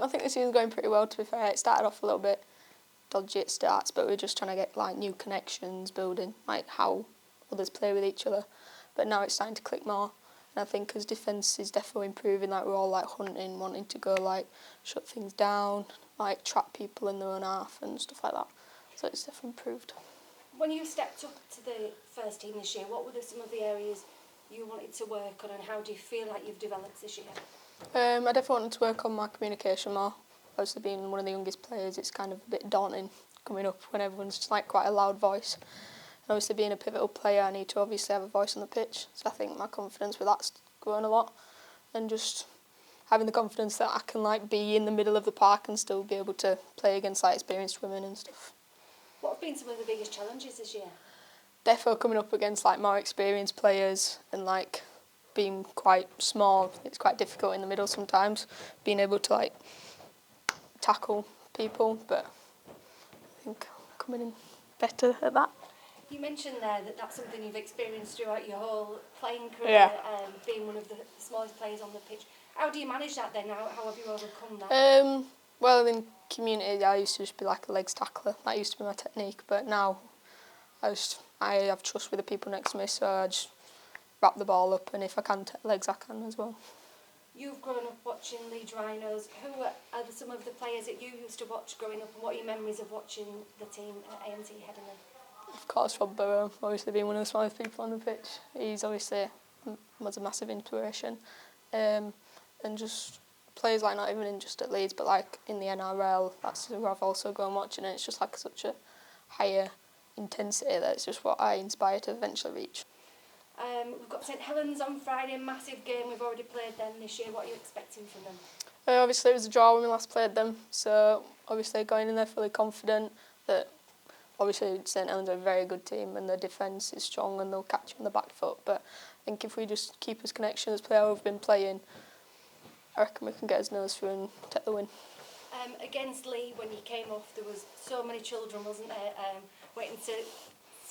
I think the season's going pretty well, to be fair. It started off a little bit dodgy at starts, but we're just trying to get like new connections, building like how others play with each other. But now it's starting to click more, and I think as defence is definitely improving, like we're all like hunting, wanting to go like shut things down, like trap people in their own half and stuff like that. So it's definitely improved. When you stepped up to the first team this year, what were some of the areas you wanted to work on, and how do you feel like you've developed this year? I definitely wanted to work on my communication more. Obviously, being one of the youngest players, it's kind of a bit daunting coming up when everyone's just like quite a loud voice. And obviously, being a pivotal player, I need to obviously have a voice on the pitch. So I think my confidence with that's grown a lot, and just having the confidence that I can like be in the middle of the park and still be able to play against like experienced women and stuff. What have been some of the biggest challenges this year? Defo coming up against like more experienced players and like being quite small, it's quite difficult in the middle sometimes, being able to like tackle people, but I think I'm coming in better at that. You mentioned there that that's something you've experienced throughout your whole playing career, being one of the smallest players on the pitch. How do you manage that then? How have you overcome that? Well, in community, I used to just be like a legs tackler. That used to be my technique, but now I have trust with the people next to me, so I just wrap the ball up, and if I can take legs, I can as well. You've grown up watching Leeds Rhinos. Who are some of the players that you used to watch growing up, and what are your memories of watching the team at AMT Headingley? Of course, Rob Burrow, obviously being one of the smallest people on the pitch. He's obviously was a massive inspiration. And just players like not even in just at Leeds, but like in the NRL, that's who I've also gone watching, and it's just like such a higher intensity that it's just what I inspire to eventually reach. We've got St Helens on Friday, a massive game. We've already played them this year. What are you expecting from them? Obviously it was a draw when we last played them, so obviously going in there fully confident that obviously St Helens are a very good team and their defence is strong and they'll catch you on the back foot, but I think if we just keep us connections, play how we've been playing, I reckon we can get us nose through and take the win. Against Lee, when you came off, there was so many children, wasn't there, waiting to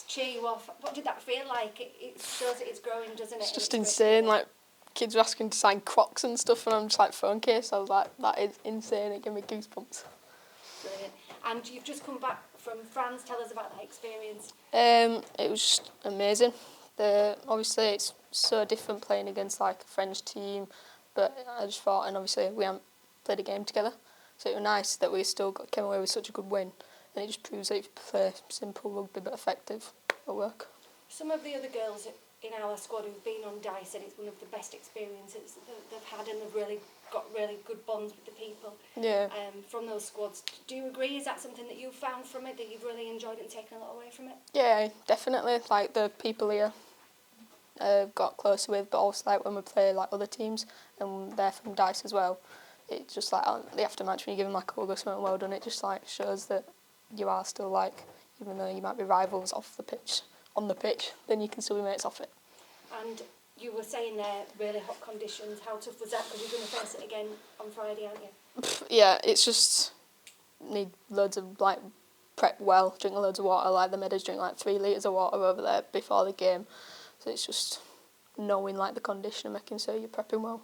cheer you off. What did that feel like? It shows that it's growing, doesn't it? It's just insane, like kids were asking to sign Crocs and stuff and I'm just like phone case. I was like, that is insane, it gave me goosebumps. Brilliant. And you've just come back from France. Tell us about that experience. It was just amazing. Obviously it's so different playing against like a French team, but I just thought, and obviously we haven't played a game together, so it was nice that we still came away with such a good win, and it just proves that if you play simple rugby but effective, it'll work. Some of the other girls in our squad who've been on Dice said it's one of the best experiences that they've had, and they've really got really good bonds with the people from those squads. Do you agree? Is that something that you've found from it, that you've really enjoyed it and taken a lot away from it? Yeah, definitely. Like the people here got closer with, but also like when we play like other teams and they're from Dice as well, it's just like the aftermatch when you give them like a hug or something well done, it just like shows that you are still like, even though you might be rivals off the pitch, on the pitch, then you can still be mates off it. And you were saying there, really hot conditions. How tough was that? Because you're going to face it again on Friday, aren't you? Yeah, it's just need loads of like prep well, drink loads of water. Like the Meadows drink like 3 litres of water over there before the game. So it's just knowing like the condition and making sure you're prepping well.